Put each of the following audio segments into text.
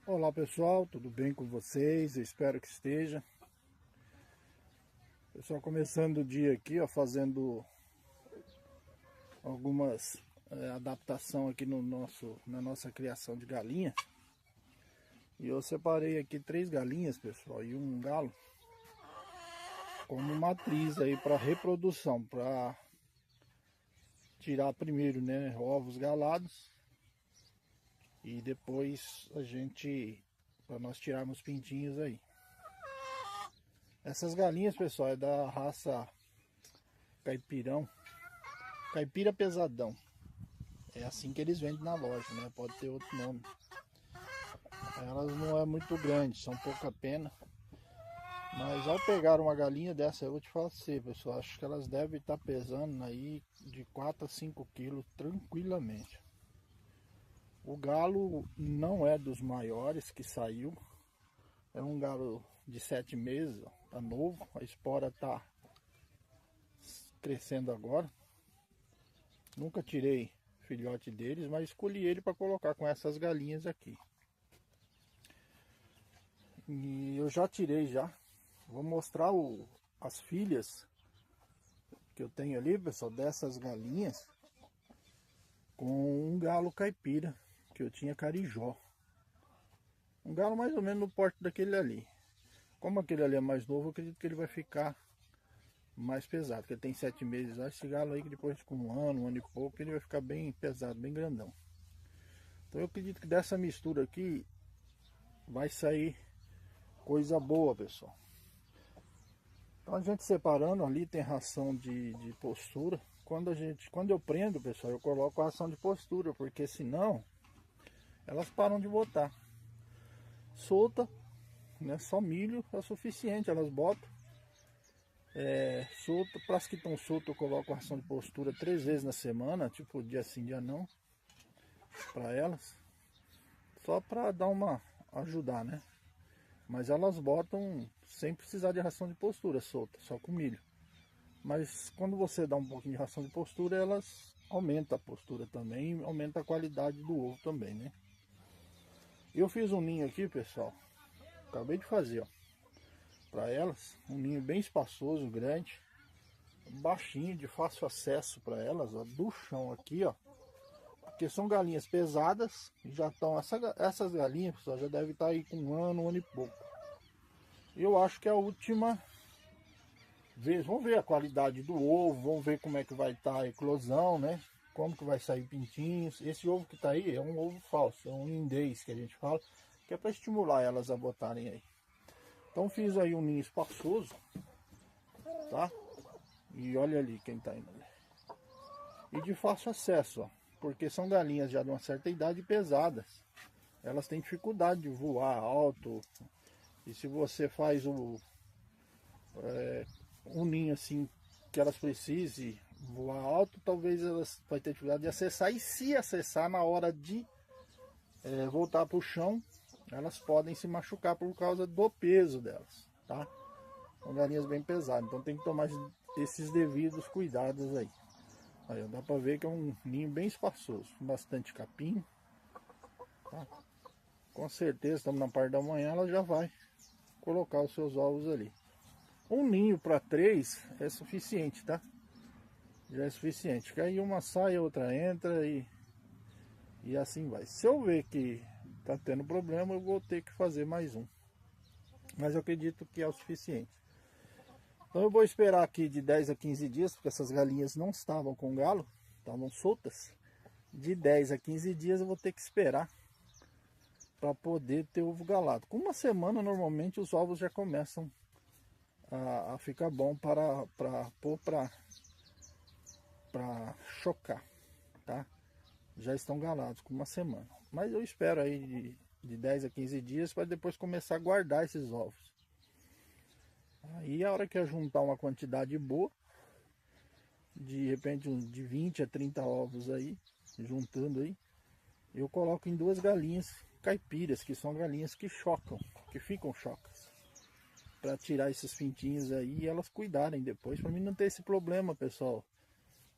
Olá pessoal, tudo bem com vocês? Eu espero que esteja. Pessoal, começando o dia aqui, ó, fazendo algumas adaptação aqui na nossa criação de galinha. E eu separei aqui 3 galinhas, pessoal, e um galo como matriz aí para reprodução, para tirar primeiro, né, ovos galados e depois para nós tirarmos pintinhos aí. Essas galinhas, pessoal, é da raça caipirão, caipira pesadão. É assim que eles vendem na loja, né? Pode ter outro nome. Elas não é muito grandes, são pouca pena. Mas ao pegar uma galinha dessa, eu vou te falar assim, pessoal, acho que elas devem estar pesando aí de 4 a 5 quilos tranquilamente. O galo não é dos maiores que saiu. É um galo de 7 meses, ó, tá novo. A espora tá crescendo agora. Nunca tirei filhote deles, mas escolhi ele para colocar com essas galinhas aqui. E eu já tirei já. Vou mostrar as filhas que eu tenho ali, pessoal, dessas galinhas com um galo caipira que eu tinha carijó. Um galo mais ou menos no porte daquele ali. Como aquele ali é mais novo, eu acredito que ele vai ficar mais pesado, porque ele tem 7 meses. Esse galo aí que depois com um ano e pouco, ele vai ficar bem pesado, bem grandão. Então eu acredito que dessa mistura aqui vai sair coisa boa, pessoal. Então a gente separando ali tem ração de postura. Quando eu prendo, pessoal, eu coloco a ração de postura, porque senão elas param de botar. Solta, né? Só milho é suficiente, elas botam. Solta, para as que estão soltas eu coloco a ração de postura 3 vezes na semana, tipo dia sim, dia não, para elas. Só para dar uma ajudar, né? Mas elas botam sem precisar de ração de postura solta, só com milho. Mas quando você dá um pouquinho de ração de postura, elas aumentam a postura também, aumenta a qualidade do ovo também, né? Eu fiz um ninho aqui, pessoal, acabei de fazer, ó, para elas, um ninho bem espaçoso, grande, baixinho, de fácil acesso para elas, ó, do chão aqui, ó. Porque são galinhas pesadas, e já estão, essas galinhas, pessoal, já devem estar aí com um ano e pouco. Eu acho que é a última vez, vamos ver a qualidade do ovo, vamos ver como é que vai estar a eclosão, né? Como que vai sair pintinhos. Esse ovo que está aí é um ovo falso, é um lindês que a gente fala, que é para estimular elas a botarem aí. Então fiz aí um ninho espaçoso, tá? E olha ali quem está indo ali. E de fácil acesso, ó, porque são galinhas já de uma certa idade pesadas. Elas têm dificuldade de voar alto. E se você faz um ninho assim que elas precisem voar alto, talvez elas vai ter dificuldade de acessar. E se acessar na hora de voltar para o chão, elas podem se machucar por causa do peso delas, tá? São galinhas bem pesadas, então tem que tomar esses devidos cuidados aí. Aí dá para ver que é um ninho bem espaçoso, com bastante capim, tá? Com certeza, estamos na parte da manhã, ela já vai colocar os seus ovos ali. Um ninho para 3 é suficiente, tá? Já é suficiente. Que aí uma sai, a outra entra e assim vai. Se eu ver que tá tendo problema, eu vou ter que fazer mais um. Mas eu acredito que é o suficiente. Então eu vou esperar aqui de 10 a 15 dias, porque essas galinhas não estavam com galo, estavam soltas. De 10 a 15 dias eu vou ter que esperar para poder ter ovo galado. Com uma semana normalmente os ovos já começam a ficar bom para chocar, tá? Já estão galados com uma semana. Mas eu espero aí de 10 a 15 dias para depois começar a guardar esses ovos. Aí a hora que eu juntar uma quantidade boa, de repente de 20 a 30 ovos aí, juntando aí, eu coloco em 2 galinhas caipiras, que são galinhas que chocam, que ficam chocas, para tirar esses pintinhos aí e elas cuidarem depois, para mim não ter esse problema, pessoal,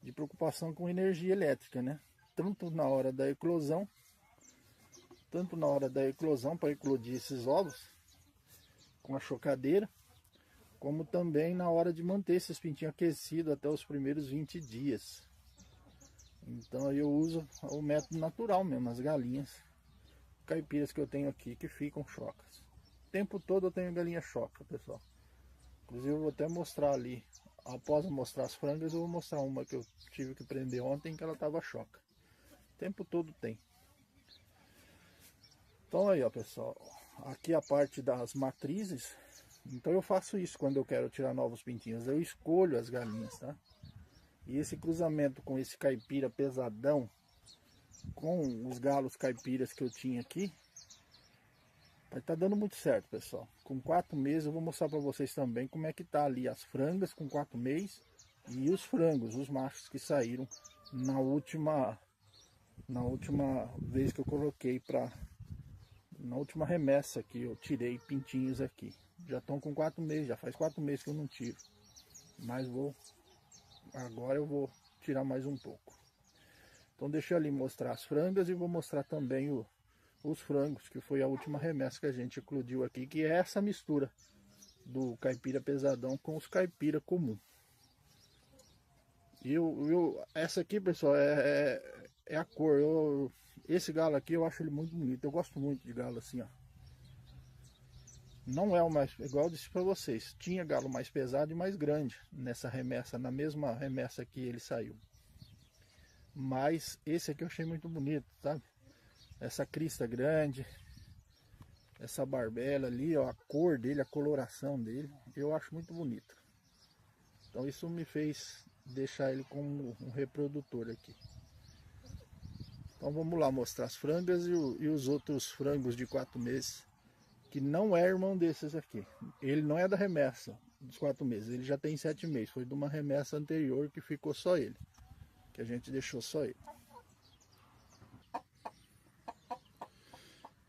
de preocupação com energia elétrica, né? Tanto na hora da eclosão, tanto na hora da eclosão para eclodir esses ovos com a chocadeira, como também na hora de manter esses pintinhos aquecidos até os primeiros 20 dias. Então aí eu uso o método natural mesmo, as galinhas caipiras que eu tenho aqui que ficam chocas. O tempo todo eu tenho galinha choca, pessoal. Inclusive eu vou até mostrar ali, após eu mostrar as frangas, eu vou mostrar uma que eu tive que prender ontem que ela estava choca. O tempo todo tem. Então aí ó pessoal, aqui a parte das matrizes. Então eu faço isso quando eu quero tirar novos pintinhos, eu escolho as galinhas, tá? E esse cruzamento com esse caipira pesadão, com os galos caipiras que eu tinha aqui, vai estar dando muito certo, pessoal. Com 4 meses eu vou mostrar para vocês também como é que tá ali as frangas com 4 meses e os frangos, os machos que saíram na última vez que eu coloquei na última remessa que eu tirei pintinhos aqui. Já estão com 4 meses, já faz 4 meses que eu não tiro. Mas agora eu vou tirar mais um pouco. Então deixa eu ali mostrar as frangas e vou mostrar também os frangos, que foi a última remessa que a gente eclodiu aqui, que é essa mistura do caipira pesadão com os caipira comum. E essa aqui, pessoal, é a cor. Esse galo aqui eu acho ele muito bonito. Eu gosto muito de galo assim, ó. Não é o mais, igual eu disse para vocês, tinha galo mais pesado e mais grande nessa remessa, na mesma remessa que ele saiu. Mas esse aqui eu achei muito bonito, sabe? Essa crista grande, essa barbela ali, ó, a cor dele, a coloração dele, eu acho muito bonito. Então isso me fez deixar ele como um reprodutor aqui. Então vamos lá mostrar as frangas e os outros frangos de 4 meses, que não é irmão desses aqui. Ele não é da remessa dos 4 meses, ele já tem 7 meses. Foi de uma remessa anterior que ficou só ele, que a gente deixou só ele.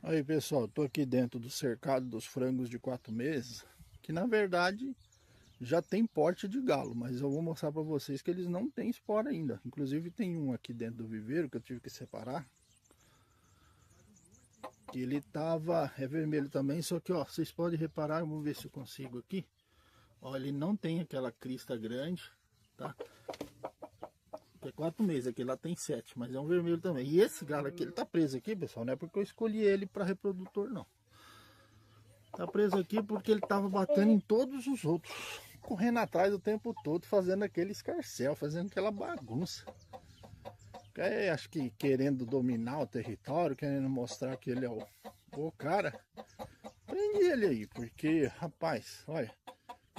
Aí pessoal, tô aqui dentro do cercado dos frangos de 4 meses, que na verdade já tem porte de galo, mas eu vou mostrar para vocês que eles não têm espora ainda. Inclusive tem um aqui dentro do viveiro que eu tive que separar, que ele é vermelho também, só que ó, vocês podem reparar, vamos ver se eu consigo aqui. Ó, ele não tem aquela crista grande, tá? É 4 meses, aqui lá tem 7, mas é um vermelho também. E esse galo aqui, ele tá preso aqui, pessoal, não é porque eu escolhi ele para reprodutor, não. Tá preso aqui porque ele tava batendo em todos os outros, correndo atrás o tempo todo, fazendo aquele escarcéu, fazendo aquela bagunça. Acho que querendo dominar o território, querendo mostrar que ele é o cara. Prende ele aí, porque, rapaz, olha,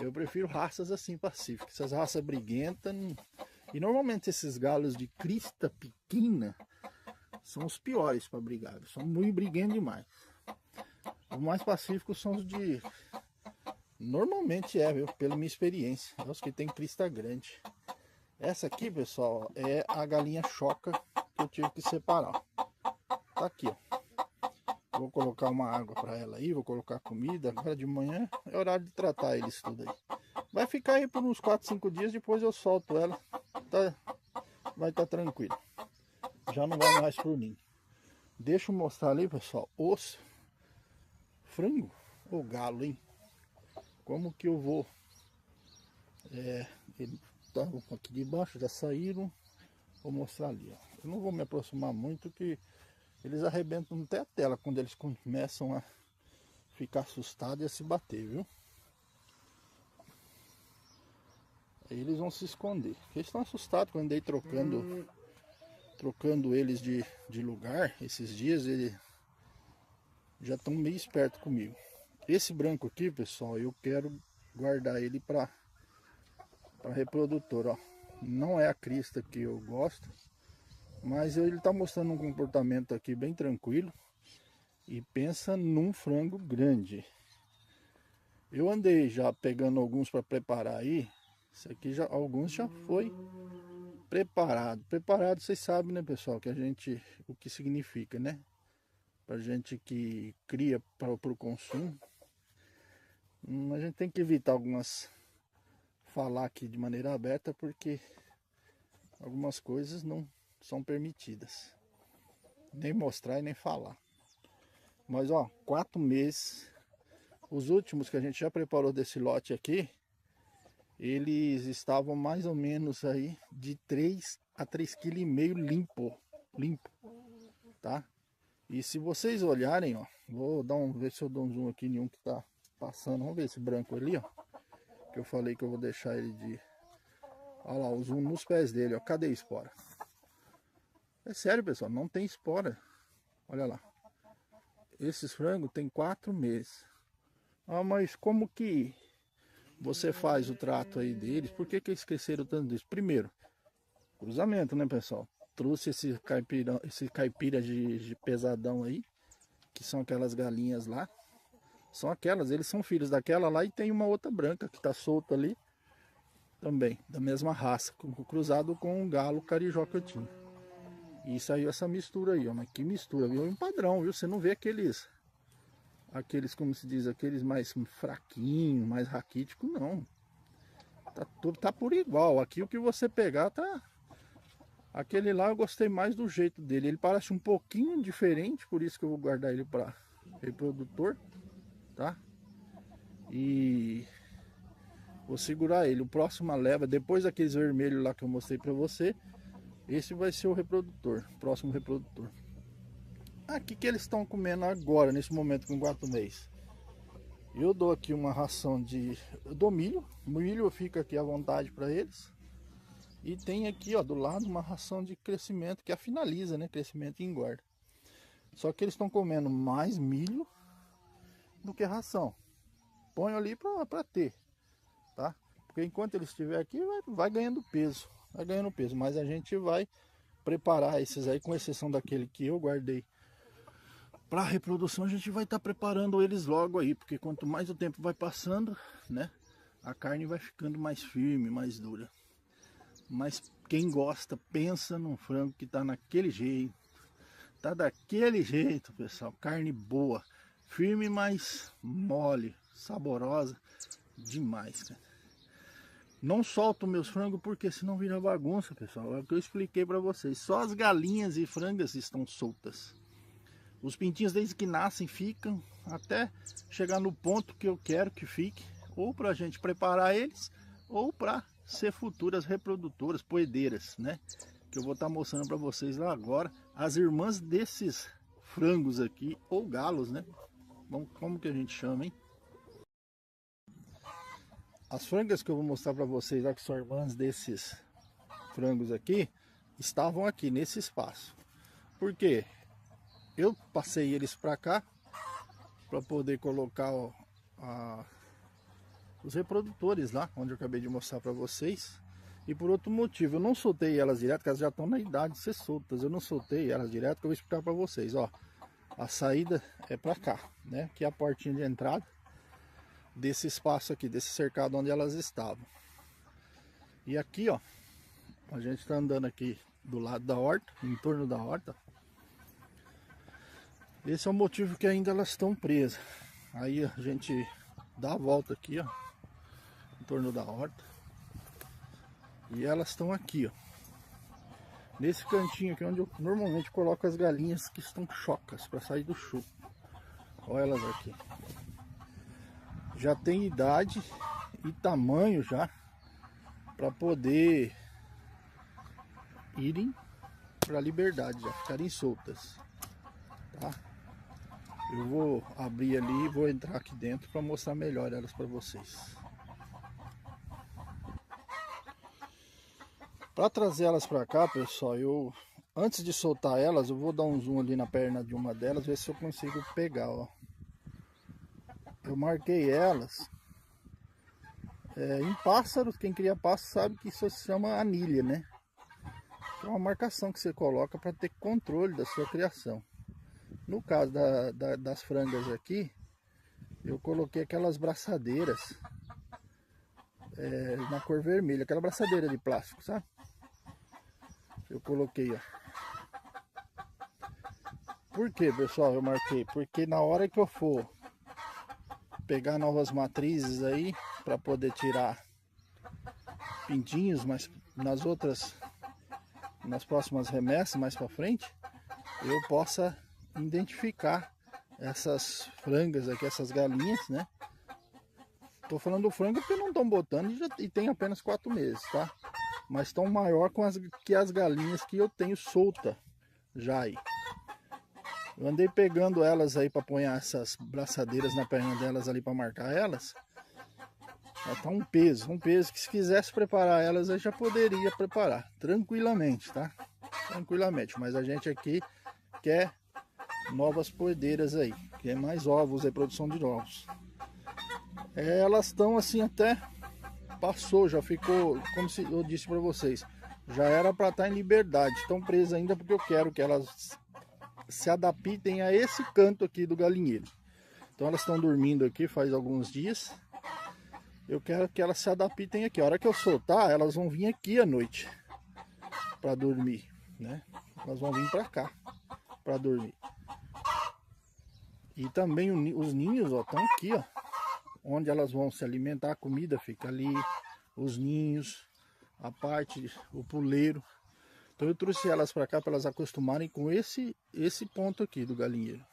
eu prefiro raças assim pacíficas. Essas raças briguentas, e normalmente esses galos de crista pequena são os piores para brigar, são muito briguentos demais. Os mais pacíficos são os de... Normalmente viu? Pela minha experiência, é os que tem crista grande. Essa aqui, pessoal, é a galinha choca que eu tive que separar. Tá aqui, ó. Vou colocar uma água para ela aí, vou colocar comida. Agora de manhã é horário de tratar eles tudo aí. Vai ficar aí por uns 4, 5 dias, depois eu solto ela. Vai estar tranquilo. Já não vai mais pro ninho. Deixa eu mostrar ali, pessoal, os frango ou galo, hein? Como que eu vou... ele estavam aqui debaixo, já saíram. Vou mostrar ali, ó. Eu não vou me aproximar muito, que eles arrebentam até a tela quando eles começam a ficar assustados e a se bater, viu? Aí eles vão se esconder. Eles estão assustados quando eu andei trocando eles de lugar. Esses dias eles já estão meio espertos comigo. Esse branco aqui, pessoal, eu quero guardar ele para reprodutor, ó. Não é a crista que eu gosto, mas ele está mostrando um comportamento aqui bem tranquilo. E pensa num frango grande. Eu andei já pegando alguns para preparar aí. Isso aqui alguns já foi preparado. Preparado, vocês sabem, né, pessoal, que o que significa, né? Pra gente que cria para o consumo. A gente tem que evitar falar aqui de maneira aberta, porque algumas coisas não são permitidas. Nem mostrar e nem falar. Mas ó, 4 meses. Os últimos que a gente já preparou desse lote aqui, eles estavam mais ou menos aí de 3 a 3,5 kg limpo, tá? E se vocês olharem, ó, vou ver se eu dou um zoom aqui em um que tá passando. Vamos ver esse branco ali, ó, que eu falei que eu vou deixar ele de... Olha lá, o zoom nos pés dele, ó, cadê a espora? É sério, pessoal, não tem espora. Olha lá. Esses frangos tem 4 meses. Ah, mas como que você faz o trato aí deles? Por que que eles cresceram tanto disso? Primeiro, cruzamento, né, pessoal? Trouxe esse caipira de pesadão aí, que são aquelas galinhas lá. São aquelas, eles são filhos daquela lá, e tem uma outra branca que tá solta ali também, da mesma raça, cruzado com um galo carijó que eu tinha. E saiu essa mistura aí, ó, mas que mistura, viu? Um padrão, viu? Você não vê aqueles, como se diz, aqueles mais fraquinhos, mais raquíticos, não. Tá por igual. Aqui o que você pegar tá... Aquele lá eu gostei mais do jeito dele. Ele parece um pouquinho diferente, por isso que eu vou guardar ele para reprodutor, tá? E vou segurar ele. O próximo leva, depois daqueles vermelhos lá que eu mostrei para você, esse vai ser o reprodutor, próximo reprodutor. Aqui que eles estão comendo agora, nesse momento, com 4 meses. Eu dou aqui uma ração eu dou milho. Milho fica aqui à vontade para eles. E tem aqui, ó, do lado uma ração de crescimento, que a finaliza, né? Crescimento e engorda. Só que eles estão comendo mais milho do que ração. Ponho ali para ter, tá? Porque enquanto ele estiver aqui, vai ganhando peso. Vai ganhando peso, mas a gente vai preparar esses aí, com exceção daquele que eu guardei para reprodução, a gente vai estar preparando eles logo aí, porque quanto mais o tempo vai passando, né, a carne vai ficando mais firme, mais dura. Mas quem gosta, pensa num frango que tá naquele jeito, tá daquele jeito, pessoal, carne boa, firme, mas mole, saborosa demais, cara. Não solto meus frangos porque senão vira bagunça, pessoal. É o que eu expliquei para vocês. Só as galinhas e frangas estão soltas. Os pintinhos, desde que nascem, ficam até chegar no ponto que eu quero que fique, ou para a gente preparar eles, ou para ser futuras reprodutoras, poedeiras, né? Que eu vou estar mostrando para vocês lá agora, as irmãs desses frangos aqui, ou galos, né? Bom, como que a gente chama, hein? As frangas que eu vou mostrar para vocês, lá que são irmãs desses frangos aqui, estavam aqui nesse espaço. Por quê? Eu passei eles para cá para poder colocar os reprodutores lá, onde eu acabei de mostrar para vocês. E por outro motivo, eu não soltei elas direto, porque elas já estão na idade de ser soltas. Eu não soltei elas direto, que eu vou explicar para vocês. Ó, a saída é para cá, né? Que é a portinha de entrada desse espaço aqui, desse cercado onde elas estavam. E aqui, ó, a gente está andando aqui do lado da horta, em torno da horta. Esse é o motivo que ainda elas estão presas. Aí a gente dá a volta aqui, ó, em torno da horta. E elas estão aqui, ó, nesse cantinho aqui onde eu normalmente coloco as galinhas que estão chocas para sair do chuco. Olha elas aqui. Já tem idade e tamanho já para poder irem para a liberdade, já ficarem soltas, tá? Eu vou abrir ali e vou entrar aqui dentro para mostrar melhor elas para vocês. Para trazer elas para cá, pessoal, antes de soltar elas, eu vou dar um zoom ali na perna de uma delas, ver se eu consigo pegar, ó. Eu marquei elas em pássaros. Quem cria pássaro sabe que isso se chama anilha, né? É uma marcação que você coloca para ter controle da sua criação. No caso das frangas aqui, eu coloquei aquelas braçadeiras na cor vermelha, aquela braçadeira de plástico, sabe? Eu coloquei, ó. Por que, pessoal, eu marquei? Porque na hora que eu for pegar novas matrizes aí, para poder tirar pintinhos, mas nas próximas remessas, mais para frente, eu possa identificar essas frangas aqui, essas galinhas, né? Tô falando do frango porque não estão botando e tem apenas 4 meses, tá? Mas estão maior que as galinhas que eu tenho solta já aí. Eu andei pegando elas aí para pôr essas braçadeiras na perna delas ali para marcar elas. Já tá um peso que se quisesse preparar elas eu já poderia preparar tranquilamente, tá? Tranquilamente, mas a gente aqui quer novas poedeiras aí, quer mais ovos, é produção de ovos. Elas estão assim até passou, já ficou, como se eu disse para vocês, já era para estar em liberdade, estão presas ainda porque eu quero que elas se adaptem a esse canto aqui do galinheiro. Então elas estão dormindo aqui faz alguns dias. Eu quero que elas se adaptem aqui. A hora que eu soltar, elas vão vir aqui à noite para dormir, né? Elas vão vir para cá para dormir. E também os ninhos, ó, estão aqui, ó, onde elas vão se alimentar. A comida fica ali, os ninhos, a parte, o puleiro. Então eu trouxe elas para cá para elas acostumarem com esse ponto aqui do galinheiro,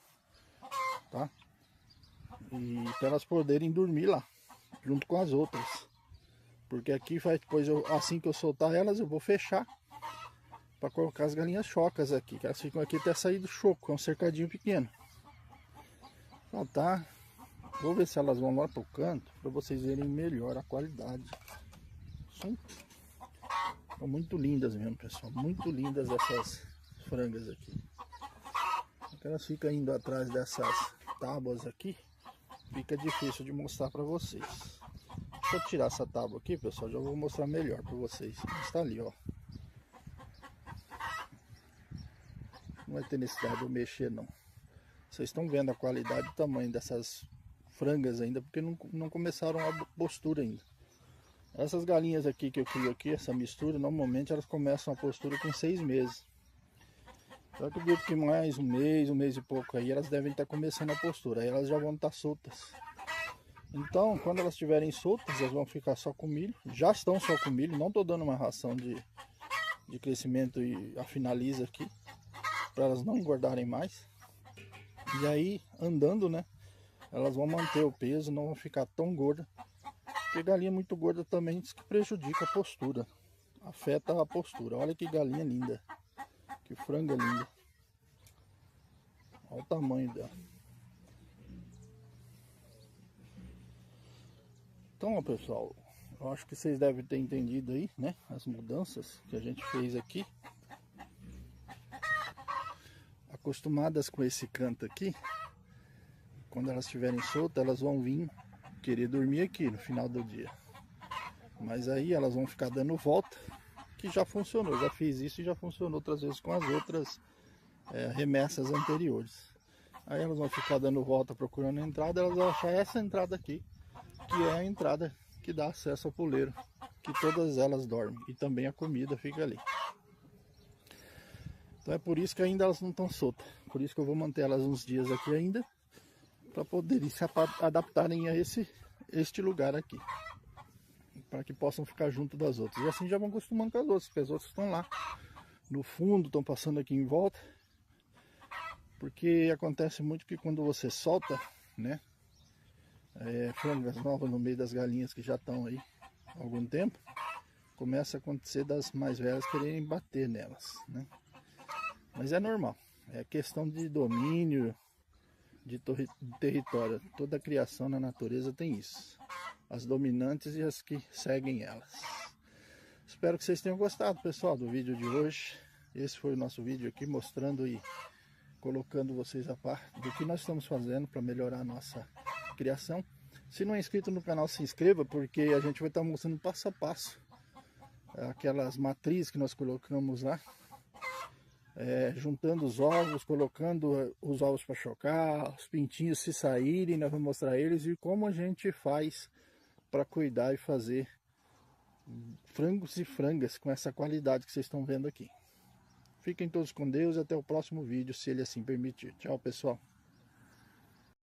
tá? E para elas poderem dormir lá, junto com as outras. Porque aqui vai depois, assim que eu soltar elas, eu vou fechar para colocar as galinhas chocas aqui, que elas ficam aqui até sair do choco, é um cercadinho pequeno. Então tá, vou ver se elas vão lá pro canto para vocês verem melhor a qualidade. São muito lindas mesmo, pessoal, muito lindas essas frangas aqui. Elas ficam indo atrás dessas tábuas aqui, fica difícil de mostrar para vocês. Deixa eu tirar essa tábua aqui, pessoal, já vou mostrar melhor para vocês. Está ali, ó. Não vai ter necessidade de eu mexer, não. Vocês estão vendo a qualidade e o tamanho dessas frangas ainda, porque não começaram a postura ainda. Essas galinhas aqui que eu crio aqui, essa mistura, normalmente elas começam a postura com 6 meses. Eu acredito que mais um mês e pouco aí, elas devem estar começando a postura. Aí elas já vão estar soltas. Então, quando elas estiverem soltas, elas vão ficar só com milho. Já estão só com milho, não estou dando uma ração de crescimento e a finaliza aqui, para elas não engordarem mais. E aí, andando, né, elas vão manter o peso, não vão ficar tão gordas. Porque galinha muito gorda também diz que prejudica a postura, afeta a postura. Olha que galinha linda, que franga linda. Olha o tamanho dela. Então, ó, pessoal, eu acho que vocês devem ter entendido aí, né, as mudanças que a gente fez aqui. Acostumadas com esse canto aqui, quando elas estiverem soltas, elas vão vir querer dormir aqui no final do dia. Mas aí elas vão ficar dando volta, que já funcionou. Eu já fiz isso e já funcionou outras vezes com as outras remessas anteriores. Aí elas vão ficar dando volta procurando a entrada, elas vão achar essa entrada aqui, que é a entrada que dá acesso ao puleiro, que todas elas dormem. E também a comida fica ali. Então é por isso que ainda elas não estão soltas. Por isso que eu vou manter elas uns dias aqui ainda, para poderem se adaptarem a este lugar aqui, para que possam ficar junto das outras. E assim já vão acostumando com as outras, porque as outras estão lá no fundo, estão passando aqui em volta. Porque acontece muito que quando você solta, né, frangas novas no meio das galinhas que já estão aí há algum tempo, começa a acontecer das mais velhas quererem bater nelas, né? Mas é normal, é questão de domínio, de território. Toda criação na natureza tem isso, as dominantes e as que seguem elas. Espero que vocês tenham gostado, pessoal, do vídeo de hoje. Esse foi o nosso vídeo aqui, mostrando e colocando vocês a par do que nós estamos fazendo para melhorar a nossa criação. Se não é inscrito no canal, se inscreva, porque a gente vai estar mostrando passo a passo aquelas matrizes que nós colocamos lá, juntando os ovos, colocando os ovos para chocar, os pintinhos se saírem, nós vamos mostrar eles e como a gente faz para cuidar e fazer frangos e frangas com essa qualidade que vocês estão vendo aqui. Fiquem todos com Deus e até o próximo vídeo, se Ele assim permitir. Tchau, pessoal.